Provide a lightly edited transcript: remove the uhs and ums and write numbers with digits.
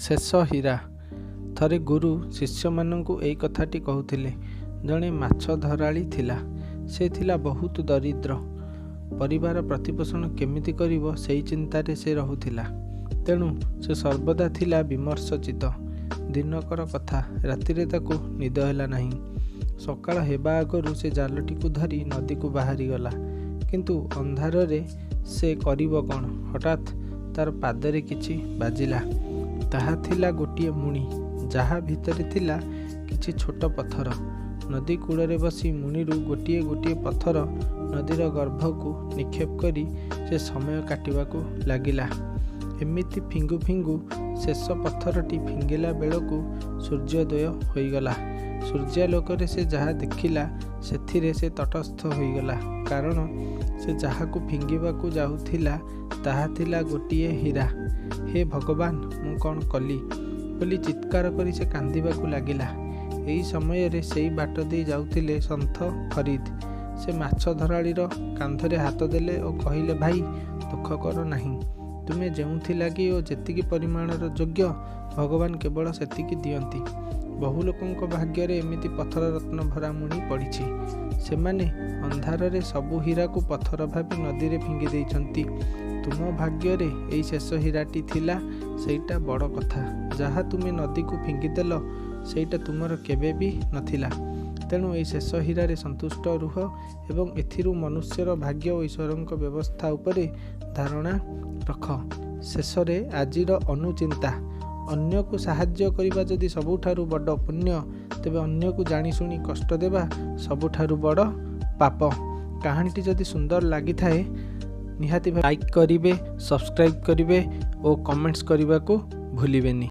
ଶେଷ ହୀରା। ଥରେ ଗୁରୁ ଶିଷ୍ୟମାନଙ୍କୁ ଏଇ କଥାଟି କହୁଥିଲେ। ଜଣେ ମାଛ ଧରାଳି ଥିଲା। ସେ ଥିଲା ବହୁତ ଦରିଦ୍ର। ପରିବାର ପ୍ରତିପୋଷଣ କେମିତି କରିବ ସେଇ ଚିନ୍ତାରେ ସେ ରହୁଥିଲା। ତେଣୁ ସେ ସର୍ବଦା ଥିଲା ବିମର୍ଷଚିତ। ଦିନକର କଥା, ରାତିରେ ତାକୁ ନିଦ ହେଲା ନାହିଁ। ସକାଳ ହେବା ଆଗରୁ ସେ ଜାଲଟିକୁ ଧରି ନଦୀକୁ ବାହାରିଗଲା। କିନ୍ତୁ ଅନ୍ଧାରରେ ସେ କରିବ କ'ଣ? ହଠାତ୍ ତାର ପାଦରେ କିଛି ବାଜିଲା। ତାହା ଥିଲା ଗୋଟିଏ ମୁଣି, ଯାହା ଭିତରେ ଥିଲା କିଛି ଛୋଟ ପଥର। ନଦୀ କୂଳରେ ବସି ମୁଣିରୁ ଗୋଟିଏ ଗୋଟିଏ ପଥର ନଦୀର ଗର୍ଭକୁ ନିକ୍ଷେପ କରି ସେ ସମୟ କାଟିବାକୁ ଲାଗିଲା। ଏମିତି ଫିଙ୍ଗୁ ଫିଙ୍ଗୁ ଶେଷ ପଥରଟି ଫିଙ୍ଗିଲା ବେଳକୁ ସୂର୍ଯ୍ୟୋଦୟ ହୋଇଗଲା। ସୂର୍ଯ୍ୟାଲୋକରେ ସେ ଯାହା ଦେଖିଲା ସେଥିରେ ସେ ତଟସ୍ଥ ହୋଇଗଲା। କାରଣ ସେ ଯାହାକୁ ଫିଙ୍ଗିବାକୁ ଯାଉଥିଲା ତାହା ଥିଲା ଗୋଟିଏ ହୀରା। ହେ ଭଗବାନ, ମୁଁ କ'ଣ କଲି ବୋଲି ଚିତ୍କାର କରି ସେ କାନ୍ଦିବାକୁ ଲାଗିଲା। ଏହି ସମୟରେ ସେଇ ବାଟ ଦେଇ ଯାଉଥିଲେ ସନ୍ଥ ଫରିଦ। ସେ ମାଛ ଧରାଳିର କାନ୍ଧରେ ହାତ ଦେଲେ ଓ କହିଲେ, ଭାଇ, ଦୁଃଖ କର ନାହିଁ। ତୁମେ ଯେଉଁଥିଲାଗି ଓ ଯେତିକି ପରିମାଣର ଯୋଗ୍ୟ, ଭଗବାନ କେବଳ ସେତିକି ଦିଅନ୍ତି। ବହୁ ଲୋକଙ୍କ ଭାଗ୍ୟରେ ଏମିତି ପଥର ରତ୍ନ ଭରା ମୁଣି ପଡ଼ିଛି। ସେମାନେ ଅନ୍ଧାରରେ ସବୁ ହୀରାକୁ ପଥର ଭାବି ନଦୀରେ ଫିଙ୍ଗି ଦେଇଛନ୍ତି। ତୁମ ଭାଗ୍ୟରେ ଏଇ ଶେଷ ହୀରାଟି ଥିଲା। ସେଇଟା ବଡ଼ କଥା। ଯାହା ତୁମେ ନଦୀକୁ ଫିଙ୍ଗିଦେଲ ସେଇଟା ତୁମର କେବେ ବି ନଥିଲା। ତେଣୁ ଏହି ଶେଷ ହୀରାରେ ସନ୍ତୁଷ୍ଟ ରୁହ ଏବଂ ଏଥିରୁ ମନୁଷ୍ୟର ଭାଗ୍ୟ ଓ ଈଶ୍ୱରଙ୍କ ବ୍ୟବସ୍ଥା ଉପରେ ଧାରଣା ରଖ। ଶେଷରେ ଆଜିର ଅନୁଚିନ୍ତା। ଅନ୍ୟକୁ ସାହାଯ୍ୟ କରିବା ଯଦି ସବୁଠାରୁ ବଡ଼ ପୁଣ୍ୟ, ତେବେ ଅନ୍ୟକୁ ଜାଣିଶୁଣି କଷ୍ଟ ଦେବା ସବୁଠାରୁ ବଡ଼ ପାପ। କାହାଣୀଟି ଯଦି ସୁନ୍ଦର ଲାଗିଥାଏ ନିହାତି ଲାଇକ୍ କରିବେ, ସବସ୍କ୍ରାଇବ୍ କରିବେ ଓ କମେଣ୍ଟସ୍ କରିବାକୁ ଭୁଲିବେନି।